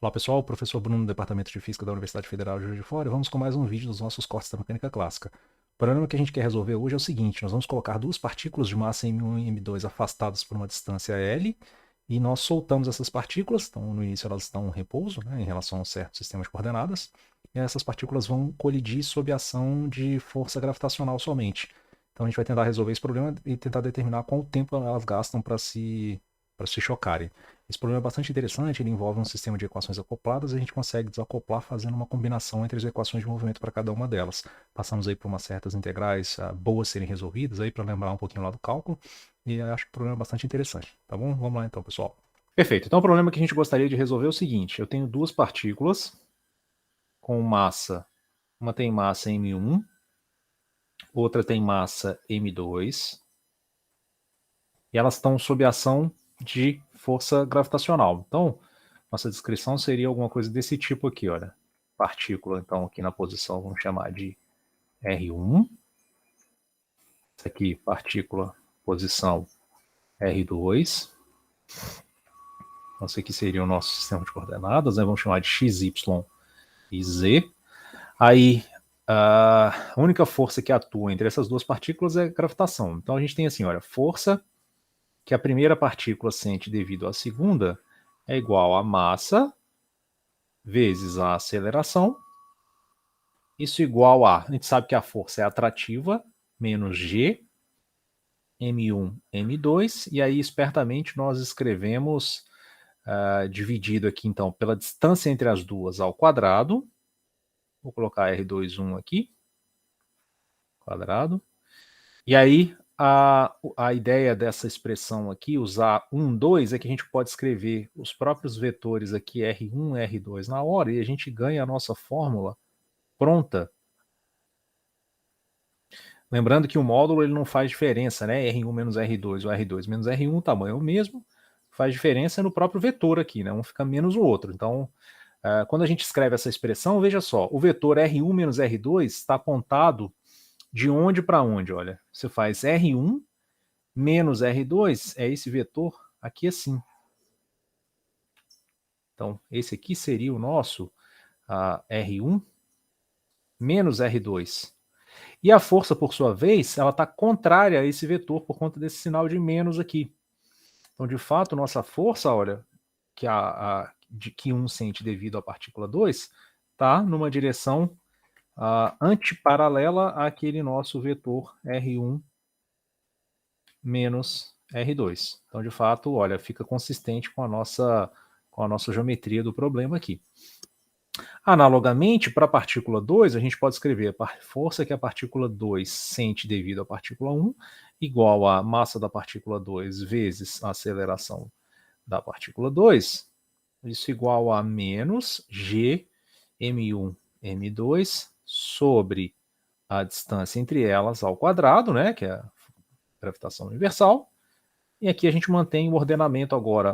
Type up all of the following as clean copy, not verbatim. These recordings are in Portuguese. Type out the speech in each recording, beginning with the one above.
Olá pessoal, o professor Bruno do Departamento de Física da Universidade Federal de Juiz de Fora e vamos com mais um vídeo dos nossos cortes da mecânica clássica. O problema que a gente quer resolver hoje é o seguinte: nós vamos colocar duas partículas de massa M1 e M2 afastadas por uma distância L e nós soltamos essas partículas, então no início elas estão em repouso, né, em relação a um certo sistema de coordenadas, e essas partículas vão colidir sob a ação de força gravitacional somente. Então a gente vai tentar resolver esse problema e tentar determinar quanto tempo elas gastam para se chocarem. Esse problema é bastante interessante, ele envolve um sistema de equações acopladas e a gente consegue desacoplar fazendo uma combinação entre as equações de movimento para cada uma delas. Passamos aí por umas certas integrais boas serem resolvidas aí para lembrar um pouquinho lá do cálculo e acho que o problema é bastante interessante, tá bom? Vamos lá então, pessoal. Perfeito, então o problema que a gente gostaria de resolver é o seguinte: eu tenho duas partículas com massa, uma tem massa M1, outra tem massa M2, e elas estão sob a ação de força gravitacional. Então, nossa descrição seria alguma coisa desse tipo aqui, olha. Partícula, então, aqui na posição, vamos chamar de R1. Essa aqui, partícula, posição R2. Então, esse aqui seria o nosso sistema de coordenadas, né? Vamos chamar de X, Y e Z. Aí, a única força que atua entre essas duas partículas é a gravitação. Então, a gente tem assim, olha, força que a primeira partícula sente devido à segunda é igual a massa vezes a aceleração. Isso igual a gente sabe que a força é atrativa, menos G, M1, M2, e aí espertamente nós escrevemos dividido aqui então pela distância entre as duas ao quadrado. Vou colocar R21 aqui, quadrado. E aí a ideia dessa expressão aqui, usar 1, 2, é que a gente pode escrever os próprios vetores aqui, R1, R2 na hora, e a gente ganha a nossa fórmula pronta. Lembrando que o módulo ele não faz diferença, né? R1 menos R2 ou R2 menos R1, o tamanho é o mesmo. Faz diferença no próprio vetor aqui, né? Um fica menos o outro. Então, quando a gente escreve essa expressão, veja só, o vetor R1 menos R2 está apontado de onde para onde? Olha, você faz R1 menos R2, é esse vetor aqui assim. Então, esse aqui seria o nosso R1 menos R2. E a força, por sua vez, ela está contrária a esse vetor por conta desse sinal de menos aqui. Então, de fato, nossa força, olha, que 1 sente devido à partícula 2, está numa direção antiparalela àquele nosso vetor R1 menos R2. Então, de fato, olha, fica consistente com a nossa geometria do problema aqui. Analogamente, para a partícula 2, a gente pode escrever a força que a partícula 2 sente devido à partícula 1 igual a massa da partícula 2 vezes a aceleração da partícula 2, isso igual a menos G M1 M2 sobre a distância entre elas ao quadrado, né, que é a gravitação universal. E aqui a gente mantém o ordenamento agora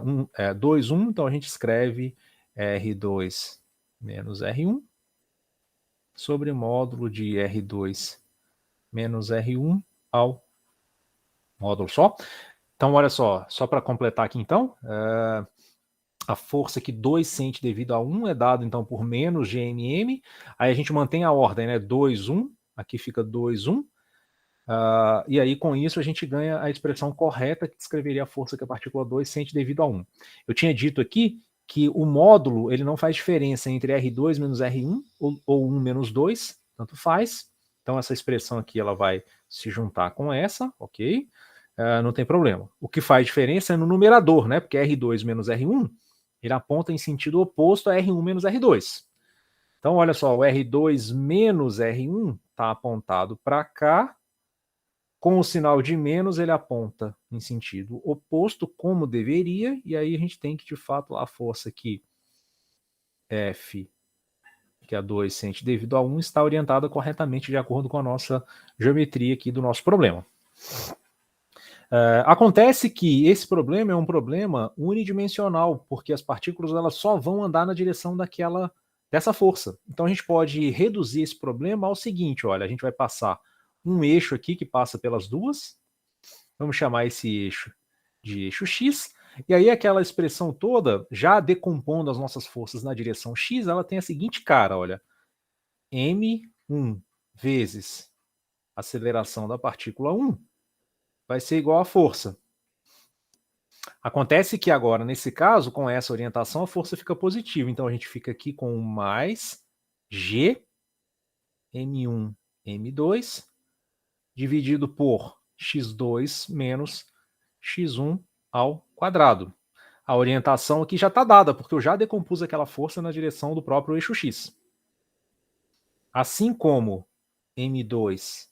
2, 1, então a gente escreve R2 menos R1 sobre módulo de R2 menos R1 ao módulo só. Então, olha só para completar aqui então, a força que 2 sente devido a 1 é dado então por menos GMM, aí a gente mantém a ordem, né? 2, 1, aqui fica 2, 1, e aí com isso a gente ganha a expressão correta que descreveria a força que a partícula 2 sente devido a 1. Eu tinha dito aqui que o módulo ele não faz diferença entre R2 menos R1 ou 1 menos 2, tanto faz. Então essa expressão aqui ela vai se juntar com essa, ok? Não tem problema. O que faz diferença é no numerador, né? Porque R2 menos R1 ele aponta em sentido oposto a R1 menos R2. Então olha só, o R2 menos R1 está apontado para cá, com o sinal de menos ele aponta em sentido oposto, como deveria, e aí a gente tem que, de fato, a força que F, que a 2 sente devido a 1, está orientada corretamente de acordo com a nossa geometria aqui do nosso problema. Acontece que esse problema é um problema unidimensional, porque as partículas elas só vão andar na direção dessa força. Então a gente pode reduzir esse problema ao seguinte, olha, a gente vai passar um eixo aqui que passa pelas duas, vamos chamar esse eixo de eixo X, E aí aquela expressão toda, já decompondo as nossas forças na direção x, ela tem a seguinte cara, olha, m1 vezes a aceleração da partícula 1 vai ser igual à força. Acontece que agora, nesse caso, com essa orientação, a força fica positiva. Então a gente fica aqui com mais g m1, m2, dividido por x2 menos x1 ao quadrado. A orientação aqui já está dada, porque eu já decompus aquela força na direção do próprio eixo x. Assim como m2,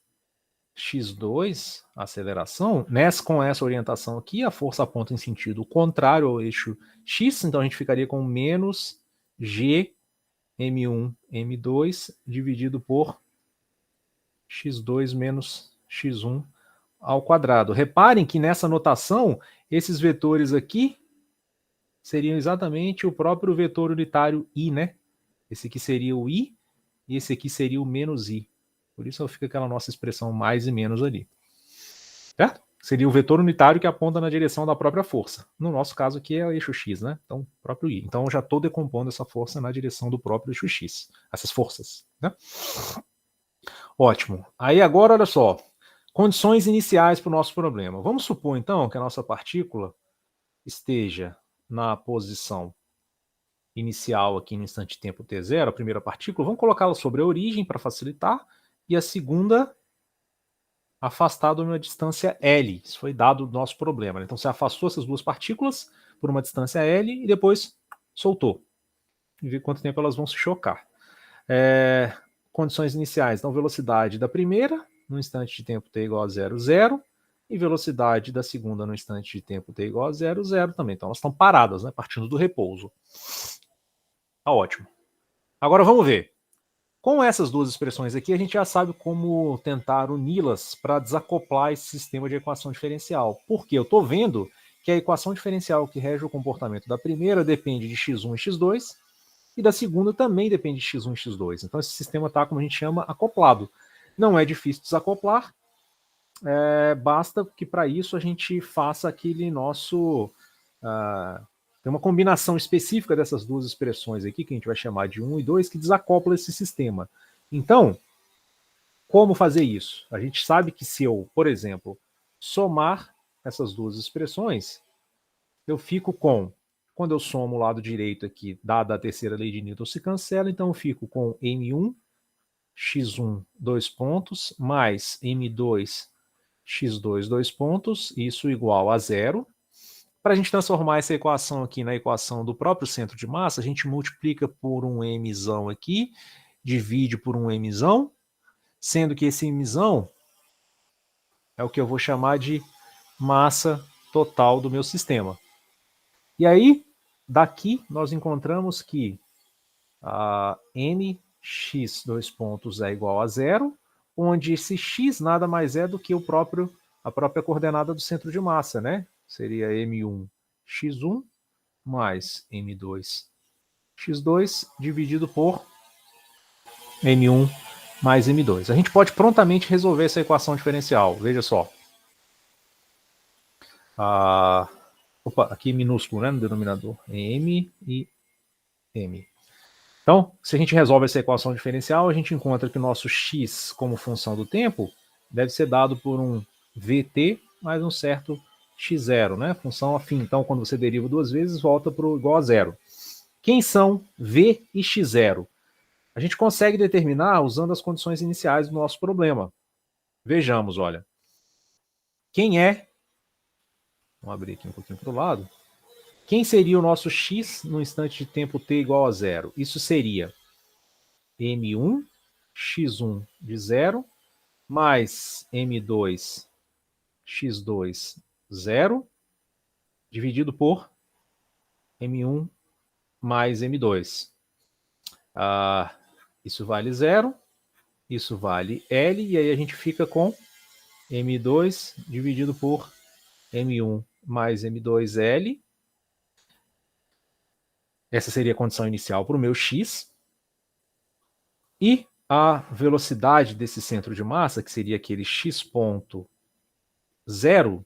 x2, a aceleração, com essa orientação aqui, a força aponta em sentido contrário ao eixo x, então a gente ficaria com menos g m1, m2, dividido por x2 menos x1 ao quadrado. Reparem que nessa notação, esses vetores aqui seriam exatamente o próprio vetor unitário i, né? Esse aqui seria o i e esse aqui seria o menos i. Por isso fica aquela nossa expressão mais e menos ali. Certo? Seria o vetor unitário que aponta na direção da própria força. No nosso caso aqui é o eixo x, né? Então, próprio i. Então, eu já estou decompondo essa força na direção do próprio eixo x. Essas forças, né? Ótimo. Aí agora, olha só. Condições iniciais para o nosso problema. Vamos supor, então, que a nossa partícula esteja na posição inicial aqui no instante de tempo t0, a primeira partícula. Vamos colocá-la sobre a origem para facilitar. E a segunda afastada numa distância L. Isso foi dado do nosso problema. Então você afastou essas duas partículas por uma distância L e depois soltou. E ver quanto tempo elas vão se chocar. Condições iniciais. Então, velocidade da primeira no instante de tempo t igual a 0, 0. E velocidade da segunda no instante de tempo t igual a 0, 0 também. Então elas estão paradas, né, partindo do repouso. Tá ótimo. Agora vamos ver. Com essas duas expressões aqui, a gente já sabe como tentar uni-las para desacoplar esse sistema de equação diferencial. Porque eu estou vendo que a equação diferencial que rege o comportamento da primeira depende de x1 e x2, e da segunda também depende de x1 e x2. Então esse sistema está, como a gente chama, acoplado. Não é difícil desacoplar, basta que para isso a gente faça aquele nosso... tem uma combinação específica dessas duas expressões aqui, que a gente vai chamar de 1 e 2, que desacopla esse sistema. Então, como fazer isso? A gente sabe que se eu, por exemplo, somar essas duas expressões, eu fico com, quando eu somo o lado direito aqui, dada a terceira lei de Newton se cancela, então eu fico com m1, x1, dois pontos, mais m2, x2, dois pontos, isso igual a zero. Para a gente transformar essa equação aqui na equação do próprio centro de massa, a gente multiplica por um mzão aqui, divide por um mzão, sendo que esse mzão é o que eu vou chamar de massa total do meu sistema. E aí, daqui, nós encontramos que mx dois pontos é igual a zero, onde esse x nada mais é do que a própria coordenada do centro de massa, né? Seria m1 x1 mais m2 x2 dividido por m1 mais m2. A gente pode prontamente resolver essa equação diferencial. Veja só. Opa, aqui minúsculo, né, no denominador. M e m. Então, se a gente resolve essa equação diferencial, a gente encontra que o nosso x como função do tempo deve ser dado por um vt mais um certo x0, né? Função afim. Então, quando você deriva duas vezes, volta para o igual a zero. Quem são v e x0? A gente consegue determinar usando as condições iniciais do nosso problema. Vejamos, olha. Quem é... Vamos abrir aqui um pouquinho para o lado. Quem seria o nosso x no instante de tempo t igual a zero? Isso seria m1, x1 de zero, mais m2, x2, zero, dividido por m1 mais m2. Isso vale zero, isso vale L, e aí a gente fica com m2 dividido por m1 mais m2L. Essa seria a condição inicial para o meu x. E a velocidade desse centro de massa, que seria aquele x ponto zero,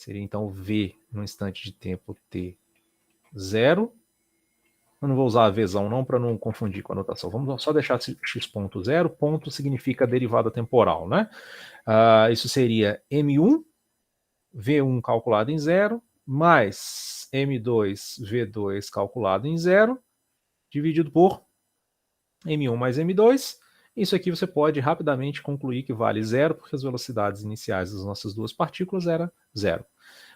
Seria então V no instante de tempo t 0. Eu não vou usar a Vzão não para não confundir com a notação. Vamos só deixar x ponto 0. Ponto significa derivada temporal, né? Isso seria M1, V1 calculado em 0, mais M2, V2 calculado em 0, dividido por M1 mais M2. Isso aqui você pode rapidamente concluir que vale 0, porque as velocidades iniciais das nossas duas partículas era 0.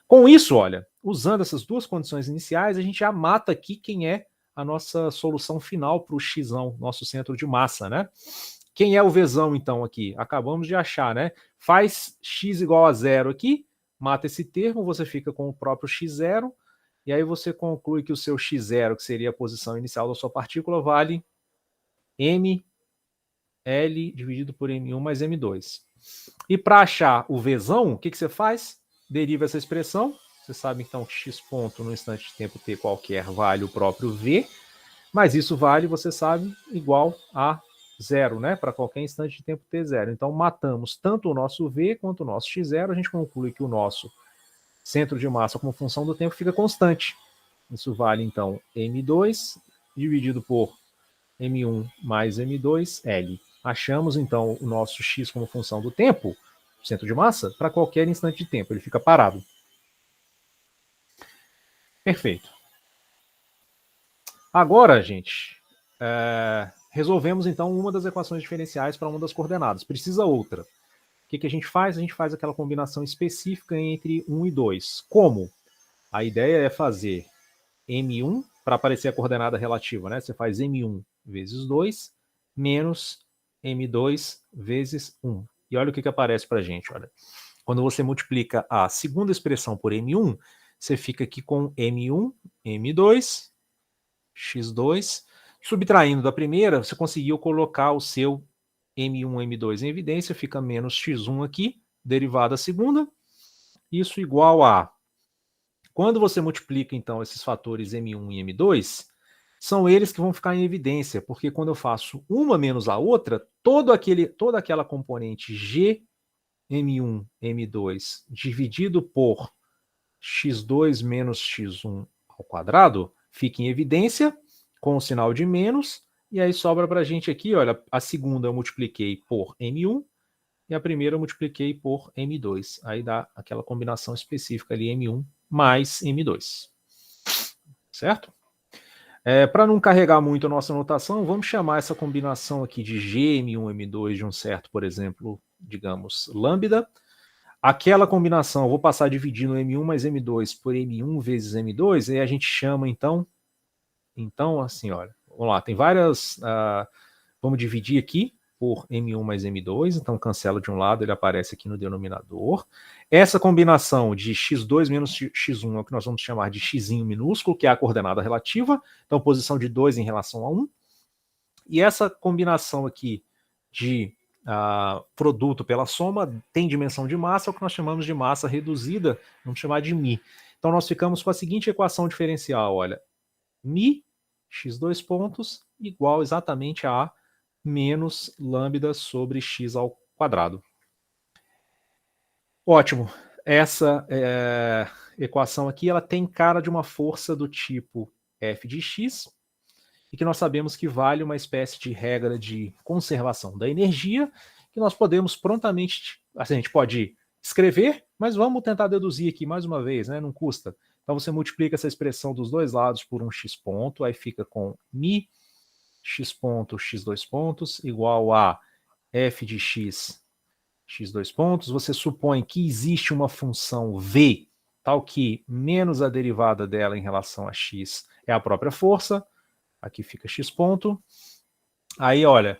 Com isso, olha, usando essas duas condições iniciais, a gente já mata aqui quem é a nossa solução final para o x, nosso centro de massa, né? Quem é o Vzão, então, aqui? Acabamos de achar, né? Faz x igual a 0 aqui, mata esse termo, você fica com o próprio x0, e aí você conclui que o seu x0, que seria a posição inicial da sua partícula, vale ml dividido por m1 mais m2. E para achar o Vzão, o que você faz? Deriva essa expressão. Você sabe, então, que x ponto no instante de tempo t qualquer vale o próprio V, mas isso vale, você sabe, igual a 0, né? Para qualquer instante de tempo t0. Então, matamos tanto o nosso V quanto o nosso x0. A gente conclui que o nosso centro de massa como função do tempo fica constante. Isso vale, então, m2 dividido por m1 mais m2, L. Achamos, então, o nosso x como função do tempo, centro de massa, para qualquer instante de tempo. Ele fica parado. Perfeito. Agora, gente, resolvemos, então, uma das equações diferenciais para uma das coordenadas. Precisa outra. O que a gente faz? A gente faz aquela combinação específica entre 1 e 2. Como? A ideia é fazer M1, para aparecer a coordenada relativa, né? Você faz M1 vezes 2, menos M2 vezes 1. E olha o que aparece para a gente. Olha. Quando você multiplica a segunda expressão por M1, você fica aqui com M1, M2, X2. Subtraindo da primeira, você conseguiu colocar o seu M1, M2 em evidência, fica menos X1 aqui, derivada da segunda. Isso igual a... Quando você multiplica, então, esses fatores M1 e M2, são eles que vão ficar em evidência, porque quando eu faço uma menos a outra, toda aquela componente G, M1, M2, dividido por x2 menos x1 ao quadrado, fica em evidência, com o sinal de menos, e aí sobra para a gente aqui, olha, a segunda eu multipliquei por M1, e a primeira eu multipliquei por M2. Aí dá aquela combinação específica ali, M1 mais M2. Certo? Para não carregar muito a nossa notação, vamos chamar essa combinação aqui de G, M1, M2 de um certo, por exemplo, digamos, lambda. Aquela combinação, eu vou passar dividindo M1 mais M2 por M1 vezes M2, e a gente chama, então, assim, olha, vamos lá, tem várias, vamos dividir aqui por M1 mais M2, então cancela de um lado, ele aparece aqui no denominador. Essa combinação de x2 menos x1 é o que nós vamos chamar de x minúsculo, que é a coordenada relativa, então posição de 2 em relação a 1. E essa combinação aqui de produto pela soma tem dimensão de massa, é o que nós chamamos de massa reduzida, vamos chamar de μ. Então nós ficamos com a seguinte equação diferencial, olha, μ, x2 pontos, igual exatamente a menos lambda sobre x ao quadrado. Ótimo. Essa equação aqui, ela tem cara de uma força do tipo f de x, e que nós sabemos que vale uma espécie de regra de conservação da energia, que nós podemos prontamente, assim, a gente pode escrever, mas vamos tentar deduzir aqui mais uma vez, né? Não custa. Então você multiplica essa expressão dos dois lados por um x ponto, aí fica com μ x ponto, x2 pontos, igual a f de x, x2 pontos. Você supõe que existe uma função v, tal que menos a derivada dela em relação a x é a própria força. Aqui fica x ponto. Aí, olha,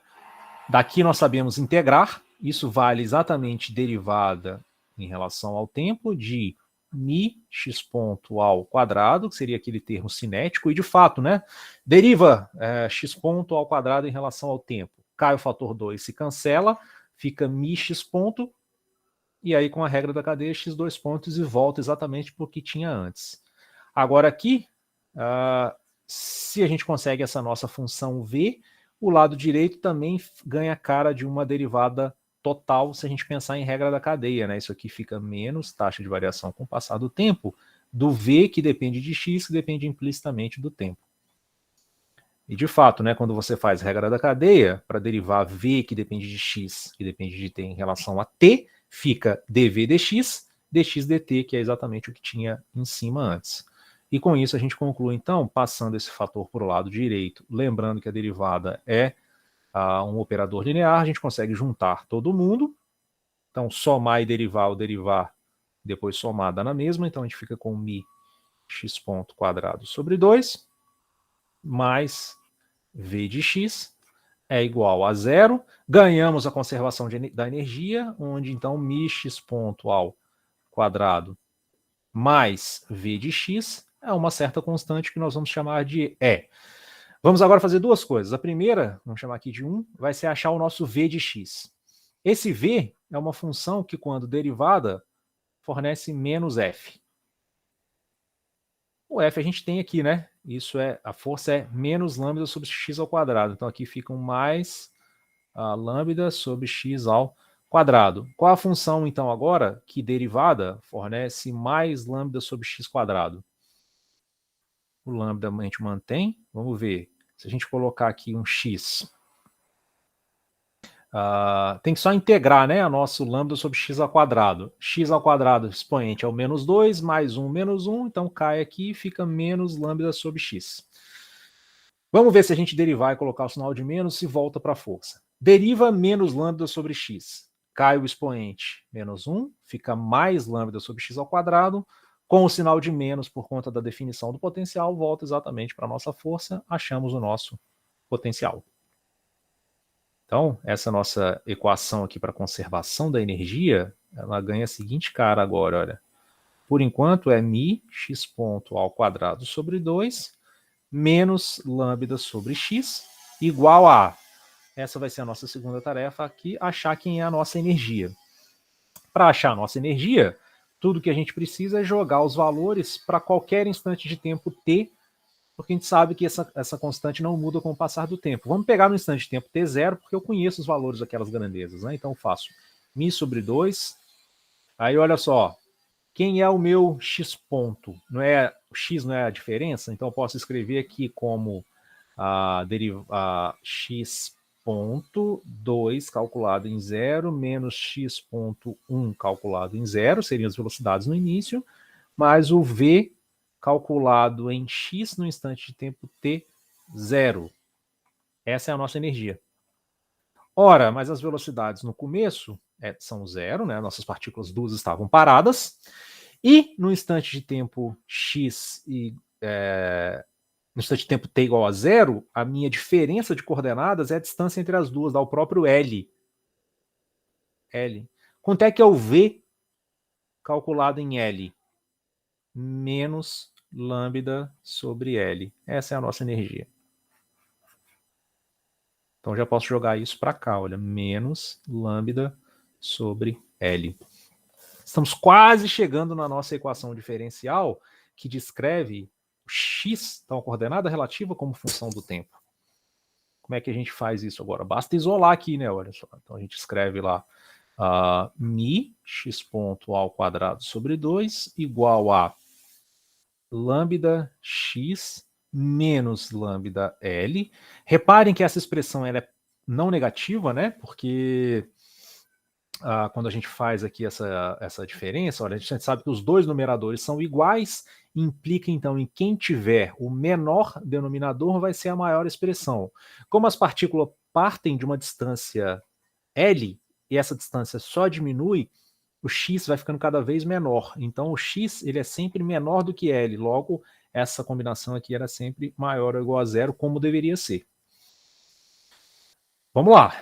daqui nós sabemos integrar. Isso vale exatamente derivada em relação ao tempo de μ x ponto ao quadrado, que seria aquele termo cinético, e de fato, né, deriva x ponto ao quadrado em relação ao tempo. Cai o fator 2, se cancela, fica μ x ponto, e aí com a regra da cadeia, x2 pontos, e volta exatamente para o que tinha antes. Agora aqui, se a gente consegue essa nossa função v, o lado direito também ganha cara de uma derivada total se a gente pensar em regra da cadeia, né? Isso aqui fica menos taxa de variação com o passar do tempo do V, que depende de x, que depende implicitamente do tempo. E de fato, né, quando você faz regra da cadeia, para derivar V, que depende de x, que depende de t em relação a t, fica dv dx, dx dt, que é exatamente o que tinha em cima antes. E com isso a gente conclui, então, passando esse fator para o lado direito, lembrando que a derivada é um operador linear, a gente consegue juntar todo mundo. Então, somar e derivar, ou derivar, depois somar dá na mesma. Então, a gente fica com mi x ponto quadrado sobre 2, mais v de x é igual a zero. Ganhamos a conservação da energia, onde, então, mi x ponto ao quadrado mais v de x é uma certa constante que nós vamos chamar de E. Vamos agora fazer duas coisas. A primeira, vamos chamar aqui de 1, vai ser achar o nosso v de x. Esse v é uma função que, quando derivada, fornece menos f. O f a gente tem aqui, né? Isso é, a força é menos lambda sobre x ao quadrado. Então aqui fica um mais lambda sobre x ao quadrado. Qual a função, então, agora, que derivada fornece mais lambda sobre x quadrado? O lambda a gente mantém. Vamos ver. Se a gente colocar aqui um x, tem que só integrar, né, a nosso lambda sobre x ao quadrado. X ao quadrado, expoente é o menos 2, mais 1, menos 1, então cai aqui e fica menos lambda sobre x. Vamos ver se a gente derivar e colocar o sinal de menos e volta para a força. Deriva menos lambda sobre x. Cai o expoente, menos 1, fica mais lambda sobre x ao quadrado. Com o sinal de menos por conta da definição do potencial, volta exatamente para a nossa força, achamos o nosso potencial. Então, essa nossa equação aqui para conservação da energia, ela ganha a seguinte cara agora, olha. Por enquanto é mi x ponto ao quadrado sobre 2 menos lambda sobre x igual a, essa vai ser a nossa segunda tarefa aqui, achar quem é a nossa energia. Para achar a nossa energia, tudo que a gente precisa é jogar os valores para qualquer instante de tempo t, porque a gente sabe que essa constante não muda com o passar do tempo. Vamos pegar no instante de tempo t0, porque eu conheço os valores daquelas grandezas, né? Então eu faço mi sobre 2, aí olha só, quem é o meu x ponto? Não é, o x não é a diferença? Então eu posso escrever aqui como x ponto 2 calculado em 0 menos x ponto 1 calculado em 0, seriam as velocidades no início, mais o v calculado em x no instante de tempo t, 0. Essa é a nossa energia. Ora, mas as velocidades no começo são 0, né? Nossas partículas duas estavam paradas, e no instante de tempo x no instante de tempo t igual a 0, a minha diferença de coordenadas é a distância entre as duas, dá o próprio L. Quanto é que é o V calculado em L? Menos lambda sobre L. Essa é a nossa energia. Então já posso jogar isso para cá, olha, menos lambda sobre L. Estamos quase chegando na nossa equação diferencial que descreve o x, então a coordenada relativa, como função do tempo. Como é que a gente faz isso agora? Basta isolar aqui, né? Olha só. Então a gente escreve lá mi x ponto ao quadrado sobre 2 igual a lambda x menos lambda L. Reparem que essa expressão ela é não negativa, né? Porque quando a gente faz aqui essa diferença, olha, a gente sabe que os dois numeradores são iguais, implica então em quem tiver o menor denominador vai ser a maior expressão. Como as partículas partem de uma distância L, e essa distância só diminui, o x vai ficando cada vez menor. Então o x ele é sempre menor do que L, logo essa combinação aqui era sempre maior ou igual a zero, como deveria ser. Vamos lá.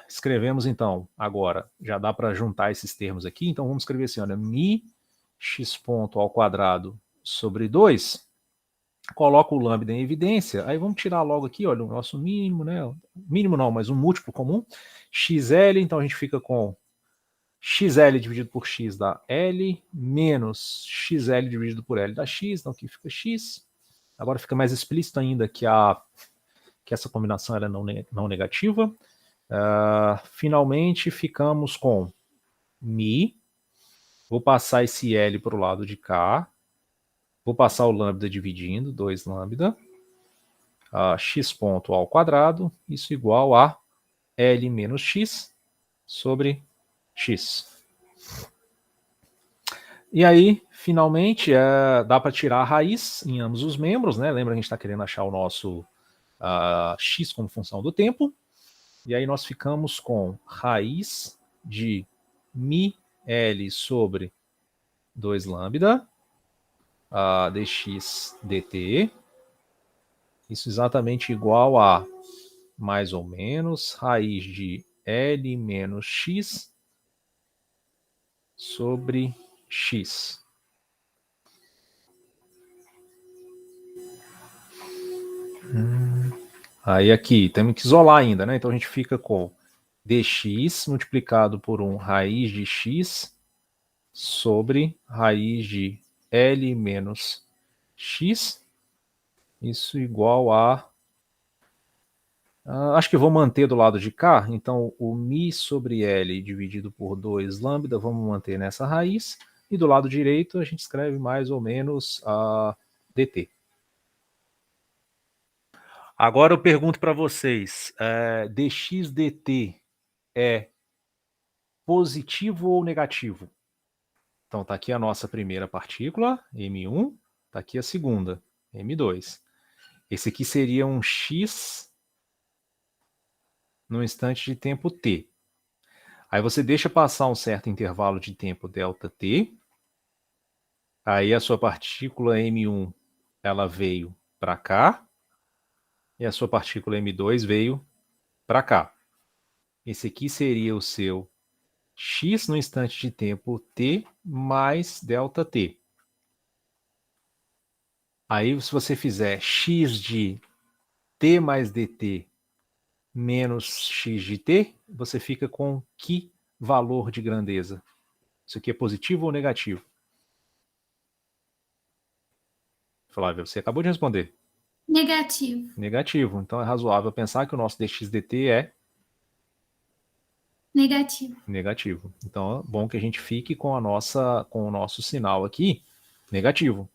Escrevemos então, agora, já dá para juntar esses termos aqui, então vamos escrever assim, olha, mi x ponto ao quadrado sobre 2, coloco o lambda em evidência, aí vamos tirar logo aqui, olha, o nosso mínimo, né, mínimo não, mas um múltiplo comum, xl, então a gente fica com xl dividido por x dá L, menos xl dividido por L dá x, então aqui fica x, agora fica mais explícito ainda que essa combinação era não negativa. Finalmente ficamos com mi. Vou passar esse L para o lado de cá. Vou passar o lambda dividindo, 2 lambda. X ponto ao quadrado, isso igual a L menos X sobre X. E aí, finalmente, dá para tirar a raiz em ambos os membros, né? Lembra que a gente está querendo achar o nosso x como função do tempo. E aí nós ficamos com raiz de mi L sobre 2 lambda dx dt. Isso exatamente igual a mais ou menos raiz de L menos X sobre X. Aí aqui, temos que isolar ainda, né? Então a gente fica com dx multiplicado por 1 raiz de x sobre raiz de L menos x. Isso igual a... acho que vou manter do lado de cá. Então o mi sobre L dividido por 2 lambda, vamos manter nessa raiz. E do lado direito a gente escreve mais ou menos dt. Agora eu pergunto para vocês, dx dt é positivo ou negativo? Então está aqui a nossa primeira partícula, m1, está aqui a segunda, m2. Esse aqui seria um x no instante de tempo t. Aí você deixa passar um certo intervalo de tempo ΔT, aí a sua partícula m1 ela veio para cá, e a sua partícula m2 veio para cá. Esse aqui seria o seu x no instante de tempo t mais ΔT. Aí, se você fizer x de t mais dt menos x de t, você fica com que valor de grandeza? Isso aqui é positivo ou negativo? Flávia, você acabou de responder. Negativo. Negativo. Então é razoável pensar que o nosso dx dt é Negativo. negativo. Então é bom que a gente fique com o nosso sinal aqui negativo.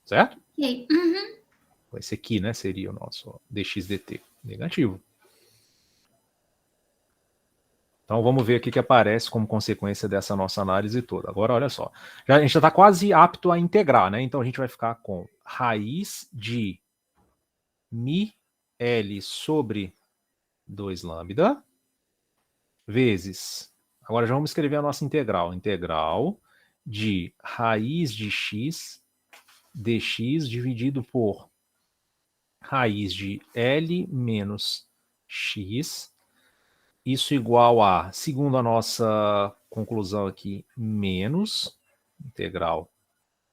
Certo? Ok. Uhum. Esse aqui, né, seria o nosso dx dt negativo. Então vamos ver o que aparece como consequência dessa nossa análise toda. Agora, olha só. A gente já está quase apto a integrar, né? Então a gente vai ficar com raiz de mi L sobre 2 lambda vezes... Agora já vamos escrever a nossa integral. Integral de raiz de x dx dividido por raiz de L menos x. Isso igual a, segundo a nossa conclusão aqui, menos integral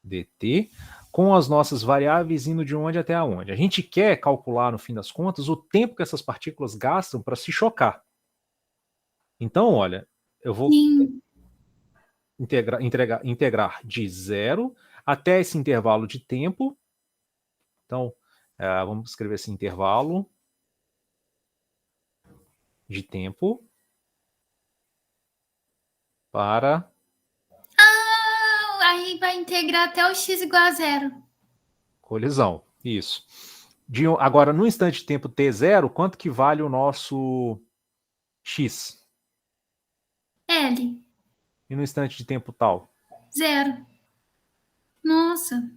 dt, com as nossas variáveis indo de onde até aonde. A gente quer calcular, no fim das contas, o tempo que essas partículas gastam para se chocar. Então, olha, eu vou integrar de 0 até esse intervalo de tempo. Então, vamos escrever esse intervalo de tempo para... Aí vai integrar até o x igual a 0. Colisão, isso. Agora, no instante de tempo t0, quanto que vale o nosso x? L. E no instante de tempo tal? 0. Nossa.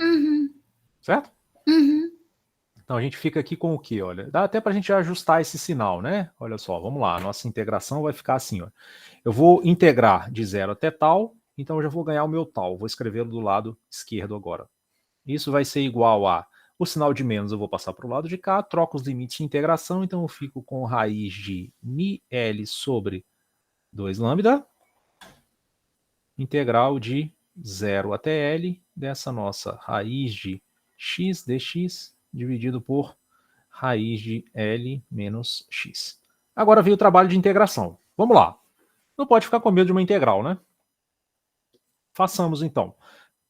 Uhum. Certo? Uhum. Então a gente fica aqui com o quê? Olha, dá até para a gente ajustar esse sinal, né? Olha só, vamos lá. A nossa integração vai ficar assim, ó. Eu vou integrar de 0 até tal, então eu já vou ganhar o meu tal. Vou escrevê-lo do lado esquerdo agora. Isso vai ser igual a... O sinal de menos eu vou passar para o lado de cá, troco os limites de integração, então eu fico com raiz de mi L sobre 2 lambda, integral de 0 até L dessa nossa raiz de x dx dividido por raiz de L menos x. Agora vem o trabalho de integração. Vamos lá. Não pode ficar com medo de uma integral, né? Façamos então.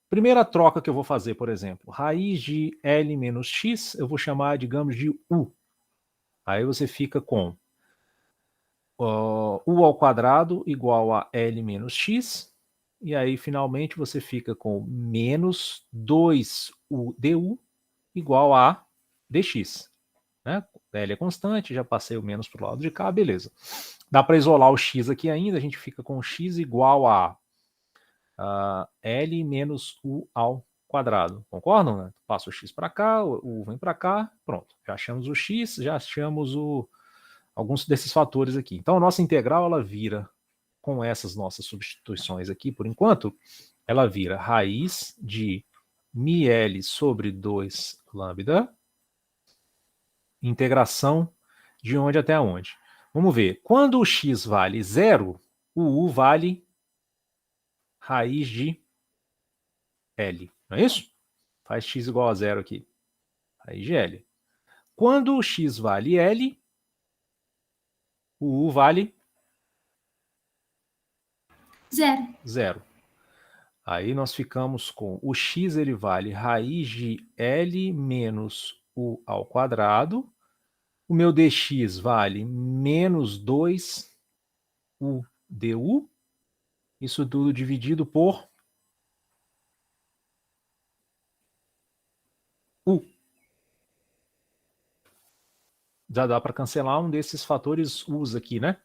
Primeira troca que eu vou fazer, por exemplo, raiz de L menos x, eu vou chamar, digamos, de U. Aí você fica com u ao quadrado igual a L menos x, e aí finalmente você fica com menos 2u du igual a dx. Né? L é constante, já passei o menos para o lado de cá, beleza. Dá para isolar o x aqui ainda, a gente fica com x igual a L menos U ao quadrado. Concordam? Né? Passa o x para cá, o U vem para cá, pronto. Já achamos o x, já achamos alguns desses fatores aqui. Então a nossa integral ela vira, com essas nossas substituições aqui, por enquanto, ela vira raiz de μl sobre 2 lambda, integração de onde até onde. Vamos ver. Quando o x vale 0, o u vale raiz de L, não é isso? Faz x igual a 0 aqui. Raiz de L. Quando o x vale L, o U vale 0. Aí nós ficamos com o x ele vale raiz de L menos U ao quadrado. O meu dx vale menos 2 U du. Isso tudo dividido por U. Já dá para cancelar um desses fatores U's aqui, né?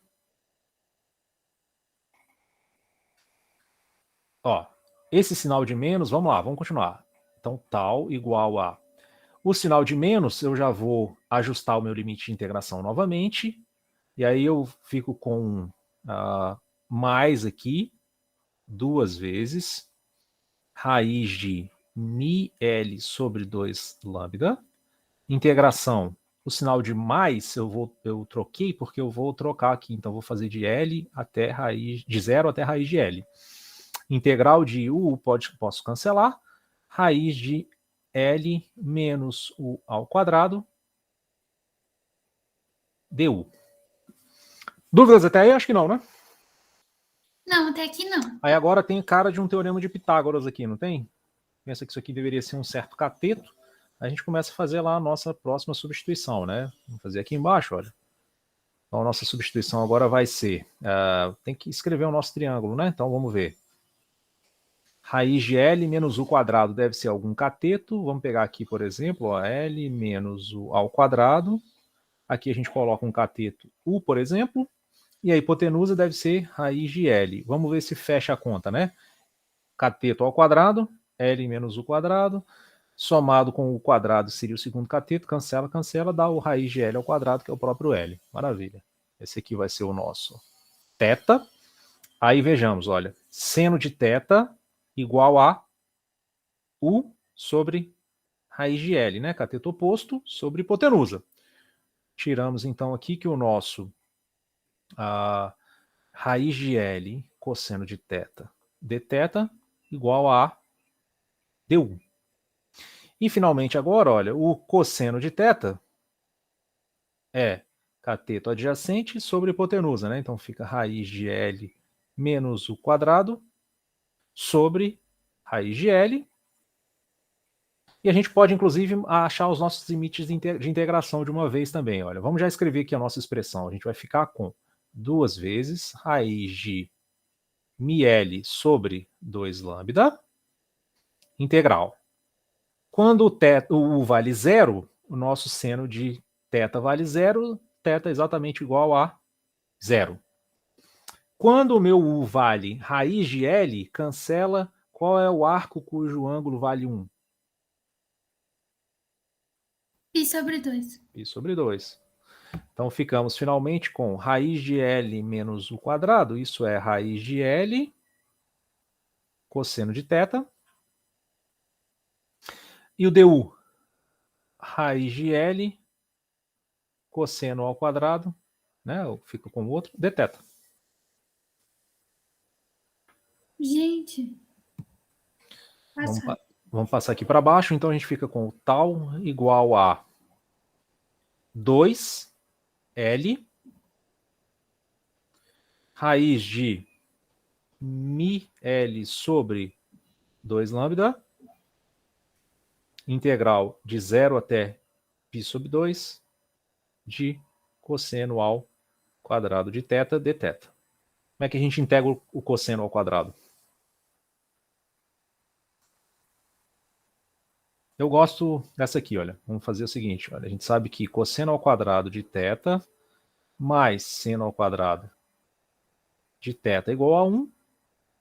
Ó, esse sinal de menos, vamos lá, vamos continuar. Então, tal igual a... O sinal de menos, eu já vou ajustar o meu limite de integração novamente. E aí eu fico com mais aqui, 2 vezes, raiz de μl sobre 2 lambda. Integração, o sinal de mais eu troquei porque eu vou trocar aqui. Então, vou fazer de L até raiz, de 0 até raiz de L. Integral de U posso cancelar. Raiz de L menos U ao quadrado du. Dúvidas até aí? Acho que não, né? Não, até aqui não. Aí agora tem cara de um teorema de Pitágoras aqui, não tem? Pensa que isso aqui deveria ser um certo cateto. A gente começa a fazer lá a nossa próxima substituição, né? Vamos fazer aqui embaixo, olha. Então a nossa substituição agora vai ser... tem que escrever o nosso triângulo, né? Então vamos ver. Raiz de L menos U quadrado deve ser algum cateto. Vamos pegar aqui, por exemplo, ó, L menos U ao quadrado. Aqui a gente coloca um cateto U, por exemplo. E a hipotenusa deve ser raiz de L. Vamos ver se fecha a conta, né? Cateto ao quadrado, L menos U quadrado, somado com o quadrado seria o segundo cateto, cancela, cancela, dá o raiz de L ao quadrado, que é o próprio L. Maravilha. Esse aqui vai ser o nosso θ. Aí vejamos, olha, seno de θ igual a U sobre raiz de L, né? Cateto oposto sobre hipotenusa. Tiramos então aqui que o nosso raiz de L cosseno de θ dθ igual a du. E finalmente agora, olha, o cosseno de θ é cateto adjacente sobre hipotenusa, né? Então fica raiz de L menos o quadrado sobre raiz de L. E a gente pode, inclusive, achar os nossos limites de integração de uma vez também. Olha, vamos já escrever aqui a nossa expressão. A gente vai ficar com 2 vezes raiz de μl sobre 2 lambda integral. Quando o U vale 0, o nosso seno de θ vale 0, θ é exatamente igual a 0. Quando o meu U vale raiz de L, cancela qual é o arco cujo ângulo vale 1? Pi sobre 2. Pi sobre 2. Então ficamos finalmente com raiz de L menos U quadrado, isso é raiz de L cosseno de θ. E o du? Raiz de L cosseno ao quadrado, né? Eu fico com o outro, dθ. Gente. Vamos passar aqui para baixo, então a gente fica com o tal igual a 2L raiz de μl sobre 2 lambda integral de 0 até π sobre 2 de cosseno ao quadrado de θ dθ. Como é que a gente integra o cosseno ao quadrado? Eu gosto dessa aqui, olha. Vamos fazer o seguinte, olha. A gente sabe que cosseno ao quadrado de θ mais seno ao quadrado de θ é igual a 1.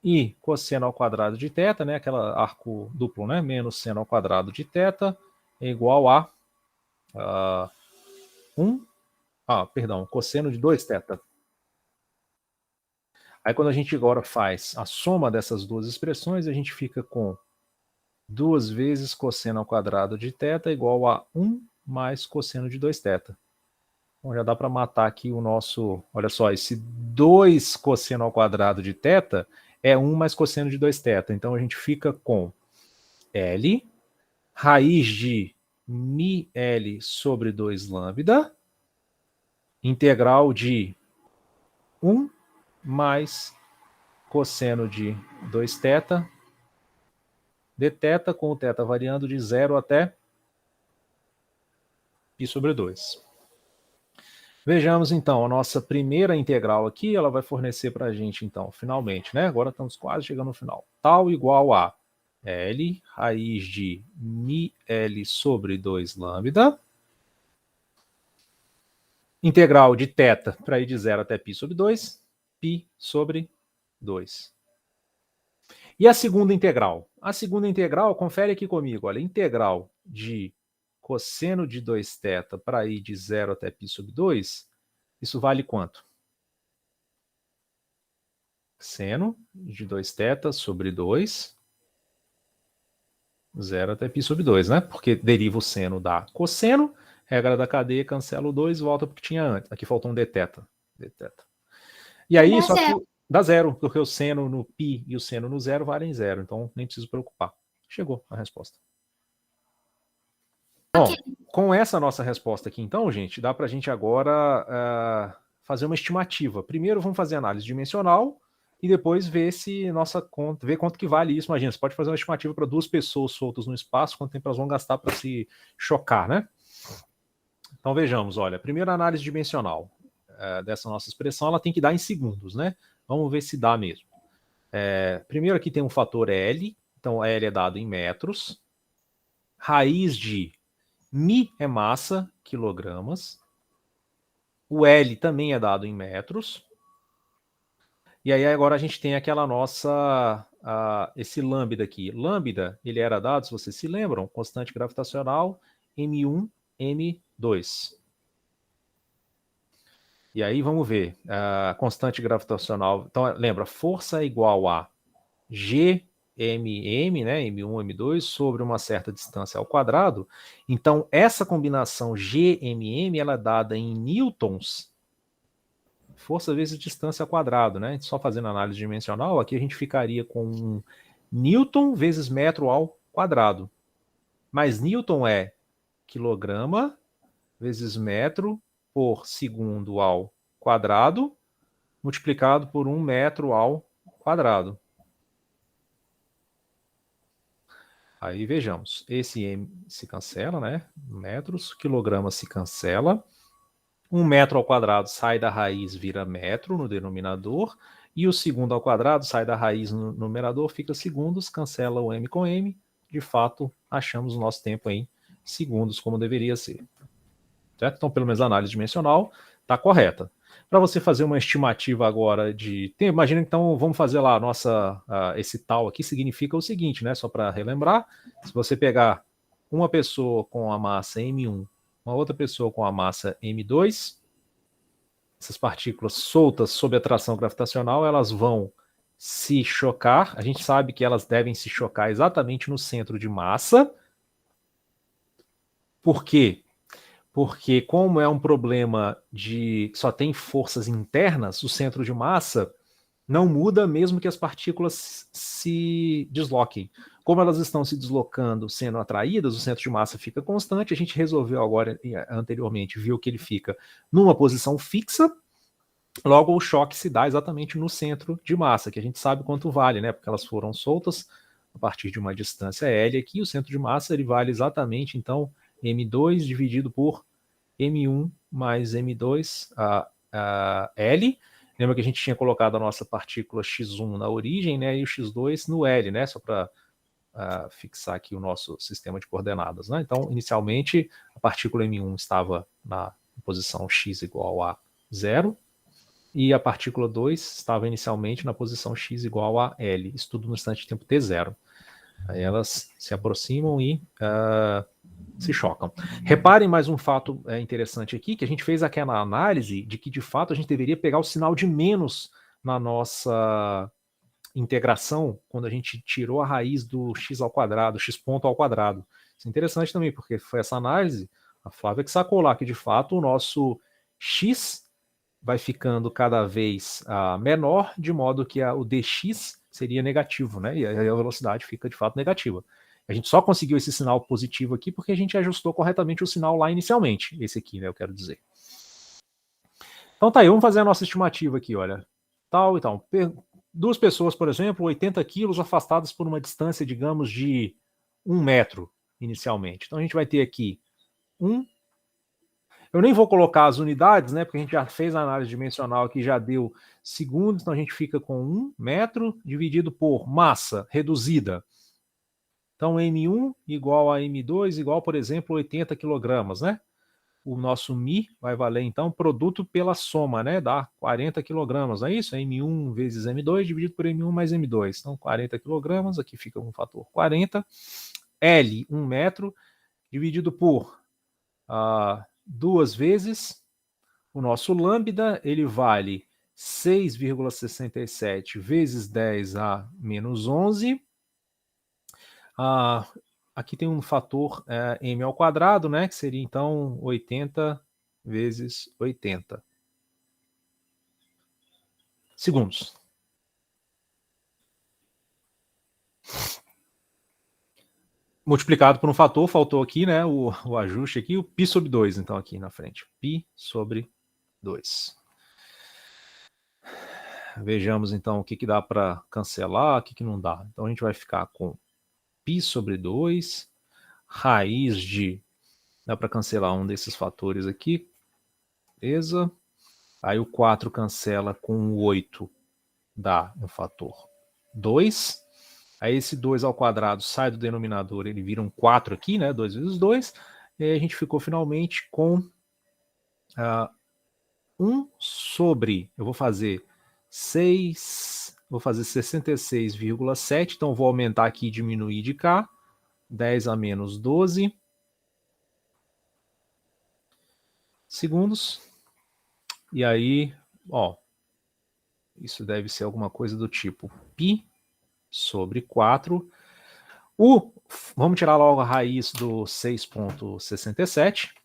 E cosseno ao quadrado de θ, né, aquela arco duplo, né, menos seno ao quadrado de θ é igual a 1, perdão, cosseno de 2θ. Aí quando a gente agora faz a soma dessas duas expressões, a gente fica com 2 vezes cosseno ao quadrado de θ igual a 1 mais cosseno de 2θ. Bom, já dá para matar aqui o nosso, olha só, esse 2 cosseno ao quadrado de θ é 1 mais cosseno de 2θ. Então a gente fica com L, raiz de μL sobre 2 lambda, integral de 1 mais cosseno de 2θ, dθ, com o θ variando de 0 até π sobre 2. Vejamos então, a nossa primeira integral aqui, ela vai fornecer para a gente então, finalmente, né? Agora estamos quase chegando no final. Tal igual a L, raiz de μL sobre 2 lambda, integral de θ para ir de 0 até π sobre 2, π sobre 2. E a segunda integral? A segunda integral, confere aqui comigo, olha, integral de cosseno de 2θ para ir de 0 até π sobre 2, isso vale quanto? Seno de 2θ sobre 2, 0 até π sobre 2, né? Porque deriva o seno da cosseno, regra da cadeia, cancela o 2 e volta para o que tinha antes. Aqui faltou um dθ. E aí, Dá só que zero. dá 0, porque o seno no π e o seno no 0 valem 0, então nem preciso preocupar. Chegou a resposta. Bom, com essa nossa resposta aqui, então, gente, dá para a gente agora fazer uma estimativa. Primeiro, vamos fazer análise dimensional e depois ver se nossa conta, ver quanto que vale isso. Imagina, você pode fazer uma estimativa para 2 pessoas soltas no espaço, quanto tempo elas vão gastar para se chocar, né? Então vejamos, olha, primeiro a análise dimensional dessa nossa expressão, ela tem que dar em segundos, né? Vamos ver se dá mesmo. Primeiro aqui tem um fator L, então L é dado em metros, raiz de μ é massa, quilogramas. O L também é dado em metros. E aí agora a gente tem aquela nossa, esse lambda aqui. Lambda, ele era dado, se vocês se lembram, constante gravitacional, M1, M2. E aí vamos ver, a constante gravitacional, então lembra, força é igual a GMM, né, M1, M2, sobre uma certa distância ao quadrado. Então, essa combinação GMM, ela é dada em newtons, força vezes distância ao quadrado, né? Só fazendo análise dimensional, aqui a gente ficaria com newton vezes metro ao quadrado. Mas newton é quilograma vezes metro por segundo ao quadrado, multiplicado por 1 metro ao quadrado. Aí vejamos, esse M se cancela, né? Metros, quilograma se cancela. 1 metro ao quadrado sai da raiz, vira metro no denominador. E o segundo ao quadrado sai da raiz no numerador, fica segundos, cancela o M com M. De fato, achamos o nosso tempo em segundos, como deveria ser. Certo? Então, pelo menos a análise dimensional está correta. Para você fazer uma estimativa agora de tempo, imagina então, vamos fazer lá esse tal aqui, significa o seguinte, né? Só para relembrar, se você pegar uma pessoa com a massa M1, uma outra pessoa com a massa M2, essas partículas soltas sob atração gravitacional, elas vão se chocar. A gente sabe que elas devem se chocar exatamente no centro de massa. Por quê? Porque como é um problema que só tem forças internas, o centro de massa não muda mesmo que as partículas se desloquem. Como elas estão se deslocando, sendo atraídas, o centro de massa fica constante. A gente resolveu agora, anteriormente, viu que ele fica numa posição fixa. Logo, o choque se dá exatamente no centro de massa, que a gente sabe quanto vale, né? Porque elas foram soltas a partir de uma distância L aqui. O centro de massa ele vale exatamente, então, M2 dividido por M1 mais M2 L. Lembra que a gente tinha colocado a nossa partícula X1 na origem, né, e o X2 no L, né, só para fixar aqui o nosso sistema de coordenadas, né? Então, inicialmente, a partícula M1 estava na posição x igual a 0, e a partícula 2 estava inicialmente na posição x igual a L, isso tudo no instante de tempo t0. Aí elas se aproximam e se chocam. Reparem mais um fato interessante aqui, que a gente fez aquela análise de que, de fato, a gente deveria pegar o sinal de menos na nossa integração quando a gente tirou a raiz do x ao quadrado, x ponto ao quadrado. Isso é interessante também, porque foi essa análise, a Flávia que sacou lá, que de fato o nosso x vai ficando cada vez menor, de modo que o dx seria negativo, né? E aí a velocidade fica de fato negativa. A gente só conseguiu esse sinal positivo aqui porque a gente ajustou corretamente o sinal lá inicialmente. Esse aqui, né, eu quero dizer. Então tá aí, vamos fazer a nossa estimativa aqui, olha. Tal e tal. Duas pessoas, por exemplo, 80 quilos afastadas por uma distância, digamos, de 1 metro inicialmente. Então a gente vai ter aqui 1. Eu nem vou colocar as unidades, né? Porque a gente já fez a análise dimensional aqui, já deu segundos, então a gente fica com 1 metro dividido por massa reduzida. Então M1 igual a M2 igual, por exemplo, 80 quilogramas, né? O nosso Mi vai valer, então, produto pela soma, né? Dá 40 quilogramas, não é isso? M1 vezes M2 dividido por M1 mais M2. Então, 40 quilogramas, aqui fica um fator 40. L, 1 metro, dividido por 2 vezes. O nosso lambda, ele vale 6,67 vezes 10 a menos 11. Aqui tem um fator m ao quadrado, né, que seria então 80 vezes 80 segundos. Multiplicado por um fator, faltou aqui, né, o ajuste aqui, o π sobre 2, então aqui na frente. π sobre 2. Vejamos então o que dá para cancelar, o que não dá. Então a gente vai ficar com π sobre 2, raiz de... Dá para cancelar um desses fatores aqui. Beleza. Aí o 4 cancela com o 8, dá um fator 2. Aí esse 2 ao quadrado sai do denominador, ele vira um 4 aqui, né? 2 vezes 2. E aí a gente ficou finalmente com 1 sobre... Eu vou fazer 6... Vou fazer 66,7. Então vou aumentar aqui e diminuir de cá. 10 a menos 12 segundos. E aí, ó, isso deve ser alguma coisa do tipo π sobre 4. Vamos tirar logo a raiz do 6,67.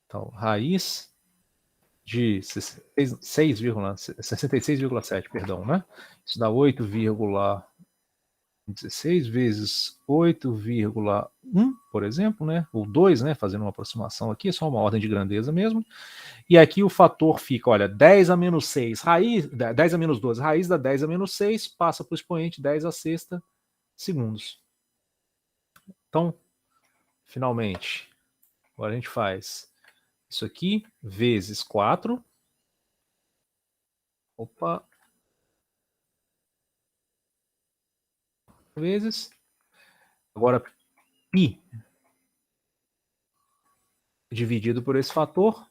Então, raiz de 66,7, perdão, né? Isso dá 8,16 vezes 8,1, por exemplo, né? Ou 2, né? Fazendo uma aproximação aqui, é só uma ordem de grandeza mesmo. E aqui o fator fica, olha, 10 a menos 6, 10 a menos 12, raiz da 10 a menos 6, passa para o expoente 10 a sexta segundos. Então, finalmente, agora a gente faz isso aqui vezes 4. Opa. Vezes. Agora, π dividido por esse fator.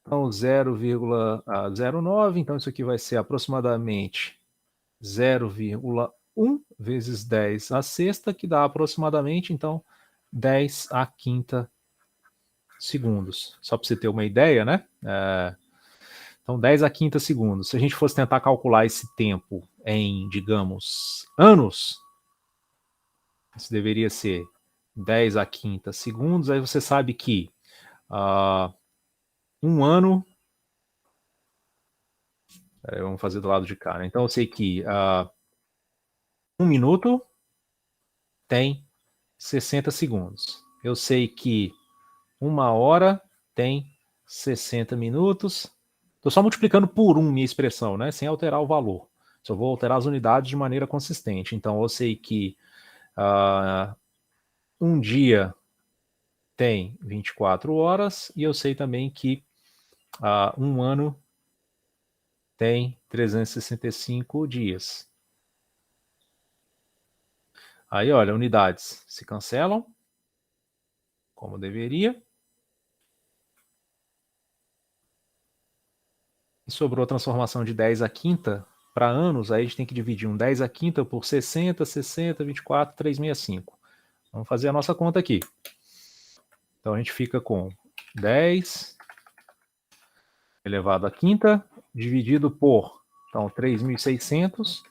Então, 0,09. Então, isso aqui vai ser aproximadamente 0,1 vezes 10 a sexta, que dá aproximadamente, então, 10 a quinta segundos. Só para você ter uma ideia, né? Então, 10 a quinta segundos. Se a gente fosse tentar calcular esse tempo em, digamos, anos, isso deveria ser 10 a quinta segundos. Aí você sabe que um ano... Vamos fazer do lado de cá, né? Então eu sei que 1 minuto tem 60 segundos. Eu sei que 1 hora tem 60 minutos. Estou só multiplicando por 1 minha expressão, né? Sem alterar o valor. Só vou alterar as unidades de maneira consistente. Então eu sei que um dia tem 24 horas e eu sei também que um ano tem 365 dias. Aí, olha, unidades se cancelam, como deveria. E sobrou a transformação de 10 à quinta para anos, aí a gente tem que dividir um 10 à quinta por 60, 60, 24, 365. Vamos fazer a nossa conta aqui. Então a gente fica com 10 elevado à quinta, dividido por, então, 3.600,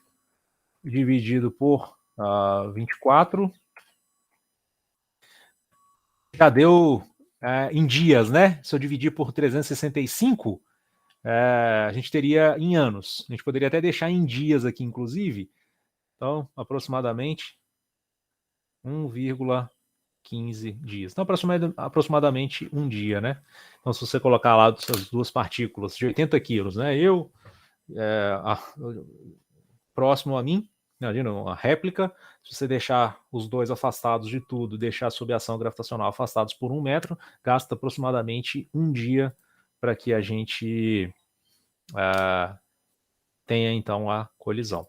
dividido por 24. Já deu em dias, né? Se eu dividir por 365, a gente teria em anos. A gente poderia até deixar em dias aqui, inclusive. Então, aproximadamente 1,15 dias. Então, aproximadamente um dia, né? Então, se você colocar lá essas duas partículas de 80 quilos, né? Próximo a mim, imagina uma réplica, se você deixar os dois afastados de tudo, deixar sob ação gravitacional afastados por 1 metro, gasta aproximadamente um dia para que a gente tenha então a colisão.